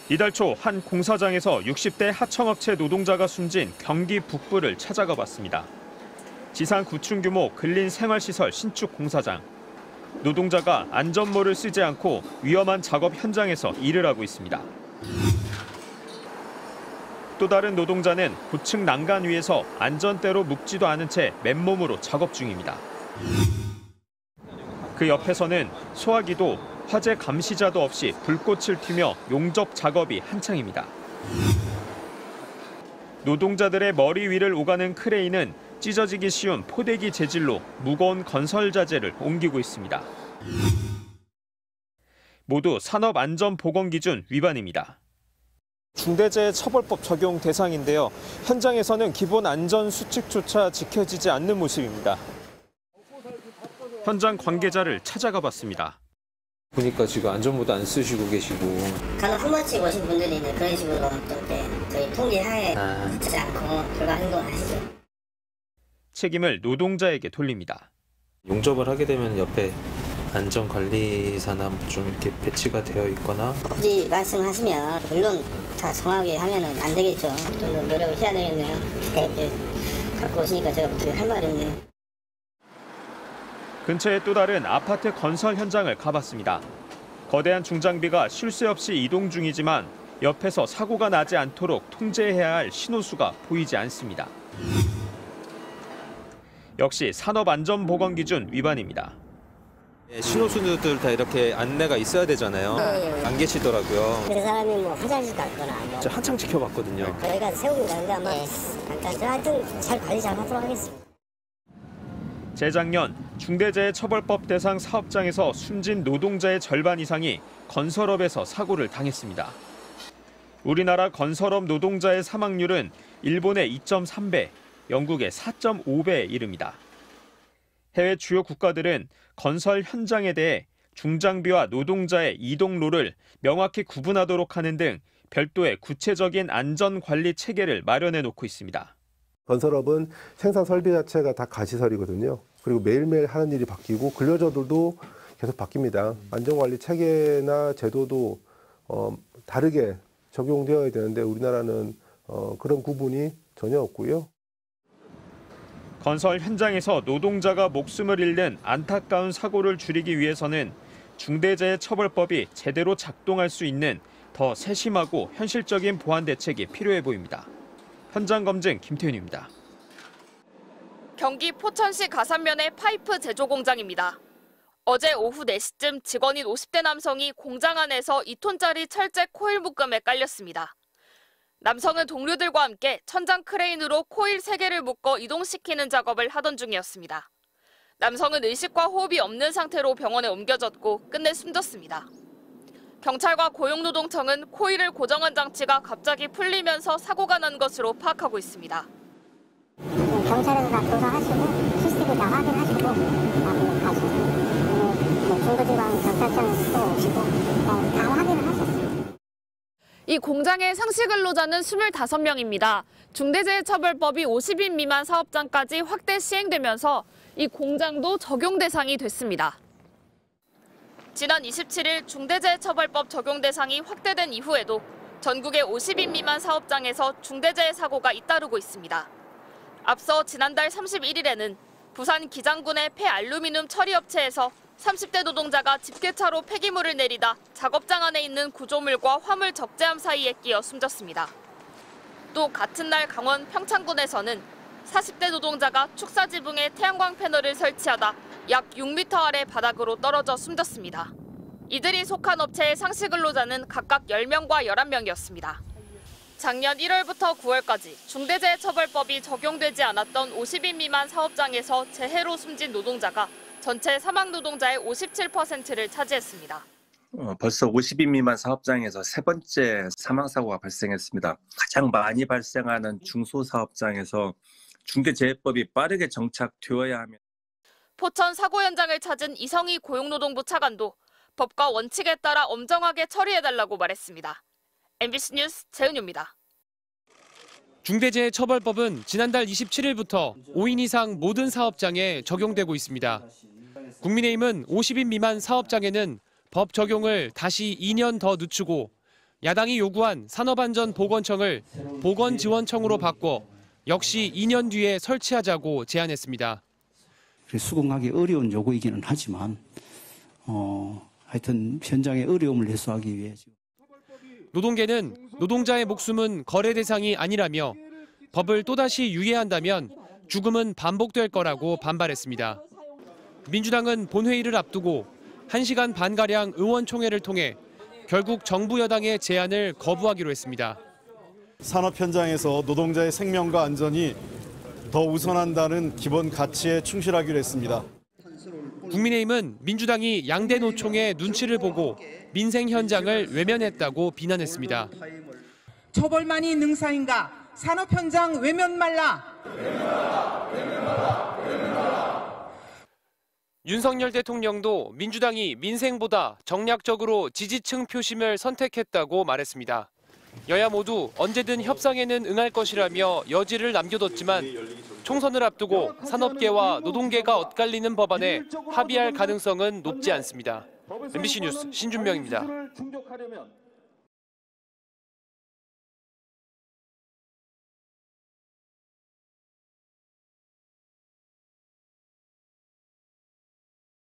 이달 초 한 공사장에서 60대 하청업체 노동자가 숨진 경기 북부를 찾아가 봤습니다. 지상 9층 규모 근린생활시설 신축 공사장. 노동자가 안전모를 쓰지 않고 위험한 작업 현장에서 일을 하고 있습니다. 또 다른 노동자는 고층 난간 위에서 안전대로 묶지도 않은 채 맨몸으로 작업 중입니다. 그 옆에서는 소화기도 화재 감시자도 없이 불꽃을 튀며 용접 작업이 한창입니다. 노동자들의 머리 위를 오가는 크레인은 찢어지기 쉬운 포대기 재질로 무거운 건설 자재를 옮기고 있습니다. 모두 산업안전보건기준 위반입니다. 중대재해처벌법 적용 대상인데요. 현장에서는 기본 안전 수칙조차 지켜지지 않는 모습입니다. 현장 관계자를 찾아가 봤습니다. 보니까 지금 안전모도 안 쓰시고 계시고. 간혹 한 번씩 오신 분들이 있는 그런 식으로 좀 저희 통제하에 지키지 않고 불가 행동하시죠. 책임을 노동자에게 돌립니다. 용접을 하게 되면 옆에 안전관리사나 좀 이렇게 배치가 되어 있거나. 굳이 말씀하시면 물론 다 정확하게 하면은 안 되겠죠. 좀 노력을 해야 되겠네요. 갖고 오시니까 제가 어떻게 할 말이 없네요. 근처의 또 다른 아파트 건설 현장을 가봤습니다. 거대한 중장비가 쉴 새 없이 이동 중이지만 옆에서 사고가 나지 않도록 통제해야 할 신호수가 보이지 않습니다. 역시 산업안전보건기준 위반입니다. 신호수들 다 이렇게 안내가 있어야 되잖아요. 안 계시더라고요. 그 사람이 뭐 화장실 갔거나 뭐 저 한참 지켜봤거든요. 저희가 세우고 있는데 아마 약간 저 하여튼 잘 관리 잘 하도록 하겠습니다. 재작년 중대재해처벌법 대상 사업장에서 숨진 노동자의 절반 이상이 건설업에서 사고를 당했습니다. 우리나라 건설업 노동자의 사망률은 일본의 2.3배, 영국의 4.5배에 이릅니다. 해외 주요 국가들은 건설 현장에 대해 중장비와 노동자의 이동로를 명확히 구분하도록 하는 등 별도의 구체적인 안전관리 체계를 마련해 놓고 있습니다. 건설업은 생산 설비 자체가 다 가시설이거든요. 그리고 매일매일 하는 일이 바뀌고 근로자들도 계속 바뀝니다. 안전관리 체계나 제도도 다르게 적용되어야 되는데 우리나라는 그런 구분이 전혀 없고요. 건설 현장에서 노동자가 목숨을 잃는 안타까운 사고를 줄이기 위해서는 중대재해처벌법이 제대로 작동할 수 있는 더 세심하고 현실적인 보안 대책이 필요해 보입니다. 현장 검증 김태윤입니다. 경기 포천시 가산면의 파이프 제조 공장입니다. 어제 오후 4시쯤 직원인 50대 남성이 공장 안에서 2톤짜리 철제 코일 묶음에 깔렸습니다. 남성은 동료들과 함께 천장 크레인으로 코일 3개를 묶어 이동시키는 작업을 하던 중이었습니다. 남성은 의식과 호흡이 없는 상태로 병원에 옮겨졌고 끝내 숨졌습니다. 경찰과 고용노동청은 코일을 고정한 장치가 갑자기 풀리면서 사고가 난 것으로 파악하고 있습니다. 경찰에서 다 조사하시고 CCTV 다 확인하시고 가시고 중부지방경찰청에서 또 오시고 다 확인을 하셨습니다. 이 공장의 상시 근로자는 25명입니다. 중대재해처벌법이 50인 미만 사업장까지 확대 시행되면서 이 공장도 적용 대상이 됐습니다. 지난 27일 중대재해처벌법 적용 대상이 확대된 이후에도 전국의 50인 미만 사업장에서 중대재해 사고가 잇따르고 있습니다. 앞서 지난달 31일에는 부산 기장군의 폐알루미늄 처리업체에서 30대 노동자가 집게차로 폐기물을 내리다 작업장 안에 있는 구조물과 화물 적재함 사이에 끼어 숨졌습니다. 또 같은 날 강원 평창군에서는 40대 노동자가 축사 지붕에 태양광 패널을 설치하다 약 6m 아래 바닥으로 떨어져 숨졌습니다. 이들이 속한 업체의 상시 근로자는 각각 10명과 11명이었습니다. 작년 1월부터 9월까지 중대재해처벌법이 적용되지 않았던 50인 미만 사업장에서 재해로 숨진 노동자가 전체 사망 노동자의 57%를 차지했습니다. 벌써 50인 미만 사업장에서 세 번째 사망사고가 발생했습니다. 가장 많이 발생하는 중소사업장에서 중대재해법이 빠르게 정착되어야 하며. 포천 사고 현장을 찾은 이성희 고용노동부 차관도 법과 원칙에 따라 엄정하게 처리해달라고 말했습니다. MBC 뉴스 재은유입니다. 중대재해처벌법은 지난달 27일부터 5인 이상 모든 사업장에 적용되고 있습니다. 국민의힘은 50인 미만 사업장에는 법 적용을 다시 2년 더 늦추고 야당이 요구한 산업안전보건청을 보건지원청으로 바꿔 역시 2년 뒤에 설치하자고 제안했습니다. 수긍하기 어려운 요구이기는 하지만 하여튼 현장의 어려움을 해소하기 위해 노동계는 노동자의 목숨은 거래 대상이 아니라며 법을 또다시 유예한다면 죽음은 반복될 거라고 반발했습니다. 민주당은 본회의를 앞두고 1시간 반가량 의원총회를 통해 결국 정부 여당의 제안을 거부하기로 했습니다. 산업 현장에서 노동자의 생명과 안전이 더 우선한다는 기본 가치에 충실하기로 했습니다. 국민의힘은 민주당이 양대 노총의 눈치를 보고 민생 현장을 외면했다고 비난했습니다. 처벌만이 능사인가? 산업 현장 외면 말라. 윤석열 대통령도 민주당이 민생보다 정략적으로 지지층 표심을 선택했다고 말했습니다. 여야 모두 언제든 협상에는 응할 것이라며 여지를 남겨뒀지만 총선을 앞두고 산업계와 노동계가 엇갈리는 법안에 합의할 가능성은 높지 않습니다. MBC 뉴스 신준명입니다.